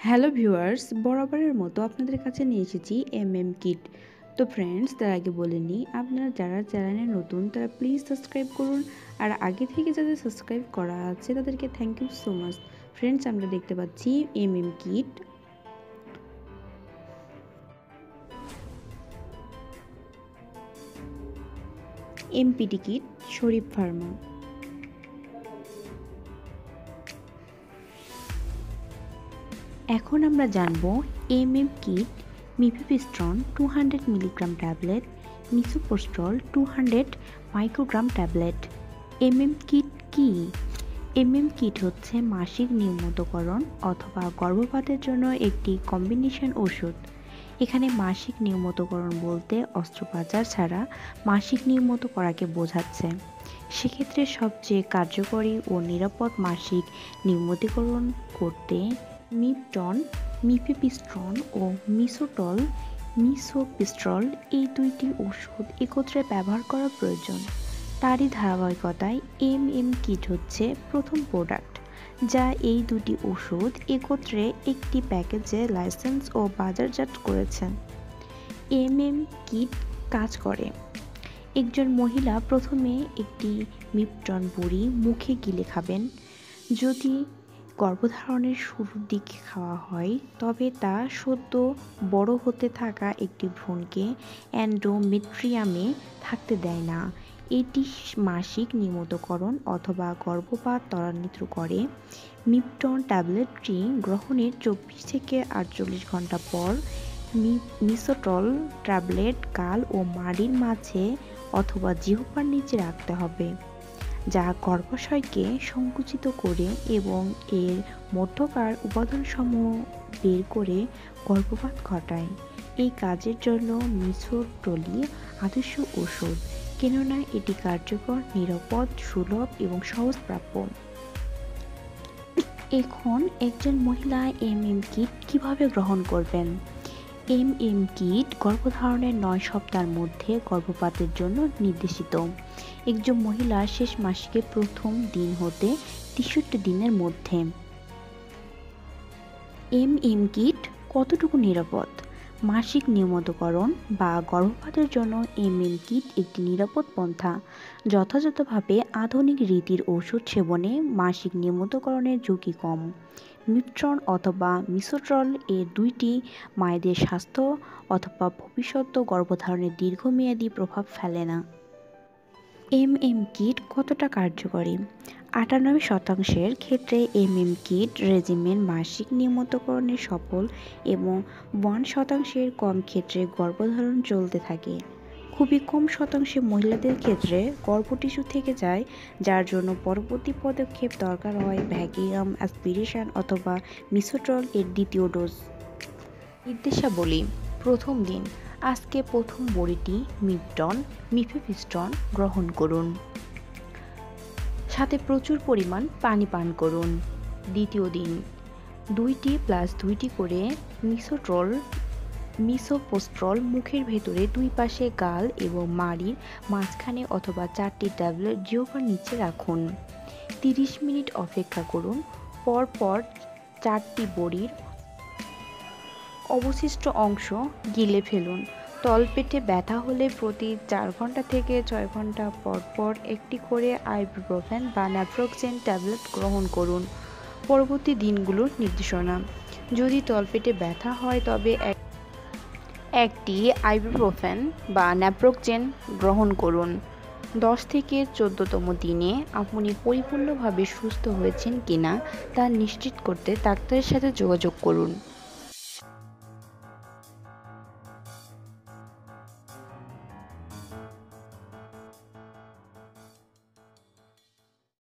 Hello viewers, বরাবরের মতো আপনাদের কাছে নিয়ে এসেছি কিট। তো ফ্রেন্ডস, তার আগে বলে নিই, আপনারা যারা চ্যানেলে নতুন তারা প্লিজ সাবস্ক্রাইব করুন। আর আগে থেকে যাদের সাবস্ক্রাইব করা আছে তাদেরকে thank you so much. Friends, আমরা দেখতে পাচ্ছি kit. MPT kit, Sharif pharma. এখন আমরা জানব kit, mifepristone 200 milligram tablet, misoprostol 200 microgram tablet. Kit কি? কিট হচ্ছে মাসিক নিয়মিতকরণ অথবা গর্ভপাতের জন্য একটি কম্বিনেশন ওষুধ। এখানে মাসিক নিয়মিতকরণ বলতে অস্ত্রোপচার ছাড়া মাসিক নিয়মিত করাকে বোঝাচ্ছে। সেক্ষেত্রে সবচেয়ে কার্যকরী ও নিরাপদ মাসিক নিয়মিতকরণ করতে মিপটন, মিফেপ্রিস্টন ও মিসোপ্রোস্টল এই দুইটি ওষুধ একত্রে ব্যবহার করা প্রয়োজন। তারই ধারাবাহিকতায় কিট হচ্ছে প্রথম প্রোডাক্ট যা এই দুটি ওষুধ একত্রে একটি প্যাকেজে লাইসেন্স ও বাজারজাত করেছে। কিট কাজ করে। একজন মহিলা প্রথমে একটি মিপটন বড়ি মুখে গিলে খাবেন। যদি গর্ভধারণের শুরুর দিকে খাওয়া হয় তবে তা সদ্য বড় হতে থাকা একটি ভ্রূণকে এন্ডোমেট্রিয়ামে থাকতে দেয় না। এটি মাসিক নিয়মিতকরণ অথবা গর্ভপাত ত্বরান্বিত করে। মিপটন ট্যাবলেটটি গ্রহণের 24 থেকে 48 ঘন্টা পর মিসোট্রল ট্যাবলেট গাল ও মাড়ির মাঝে অথবা জিহ্বার নিচে রাখতে হবে, যা গর্ভাশয়কে সংকুচিত করে এবং এর মধ্যকার উপাদানসমূহ বের করে গর্ভপাত ঘটায়। এই কাজের জন্য মিসোট্রলই আদর্শ ওষুধ, কেননা এটি কার্যকর, নিরাপদ, সুলভ এবং সহজপ্রাপ্য। এখন একজন মহিলা কিট কিভাবে গ্রহণ করবেন? কিট গর্ভধারণের 9 সপ্তাহের মধ্যে গর্ভপাতের জন্য নির্দেশিত। একজন মহিলার শেষ মাসিকের প্রথম দিন হতে 63 দিনের মধ্যে। কিট কতটুকু নিরাপদ? মাসিক নিয়মিতকরণ বা গর্ভপাতের জন্য কিট একটি নিরাপদ পন্থা। যথাযথভাবে আধুনিক রীতির ওষুধ সেবনে মাসিক নিয়মিতকরণের ঝুঁকি কম। মিপটন অথবা মিসোট্রল এর দুইটি মায়েদের স্বাস্থ্য অথবা ভবিষ্যৎ গর্ভধারণের দীর্ঘমেয়াদী প্রভাব ফেলে না। কিট কতটা কার্যকরী? 98% ক্ষেত্রে কিট রেজিমেন মাসিক নিয়মিতকরণে সফল এবং 1% কম ক্ষেত্রে গর্ভধারণ চলতে থাকে। খুবই কম শতাংশে মহিলাদের ক্ষেত্রে গর্ভটিস্যু থেকে যায়, যার জন্য পরবর্তী পদক্ষেপ দরকার হয় ভ্যাকুয়াম অ্যাসপিরেশন অথবা মিসোট্রল এর দ্বিতীয় ডোজ। নির্দেশাবলী: প্রথম দিন, আজকে প্রথম বড়িটি মিফেপ্রিস্টন গ্রহণ করুন, সাথে প্রচুর পরিমাণ পানি পান করুন। দ্বিতীয় দিন, 2টি প্লাস 2টি করে মিসোপ্রোস্টল মুখের ভেতরে 2 পাশে গাল এবং মাড়ির মাঝখানে অথবা 4টি ট্যাবলেট জিহ্বার নিচে রাখুন। 30 মিনিট অপেক্ষা করুন। পরপর 4টি বড়ির অবশিষ্ট অংশ গিলে ফেলুন। তলপেটে ব্যথা হলে প্রতি 4 ঘন্টা থেকে 6 ঘন্টা পর পর একটি করে আইবুপ্রোফেন বা ন্যাপ্রোক্সেন ট্যাবলেট গ্রহণ করুন। পরবর্তী দিনগুলোর নির্দেশনা: যদি তলপেটে ব্যথা হয় তবে একটি আইবুপ্রোফেন বা ন্যাপ্রোক্সেন গ্রহণ করুন। 10 থেকে 14তম দিনে আপনি পরিপূর্ণভাবে সুস্থ হয়েছেন কিনা তা নিশ্চিত করতে ডাক্তারের সাথে যোগাযোগ করুন।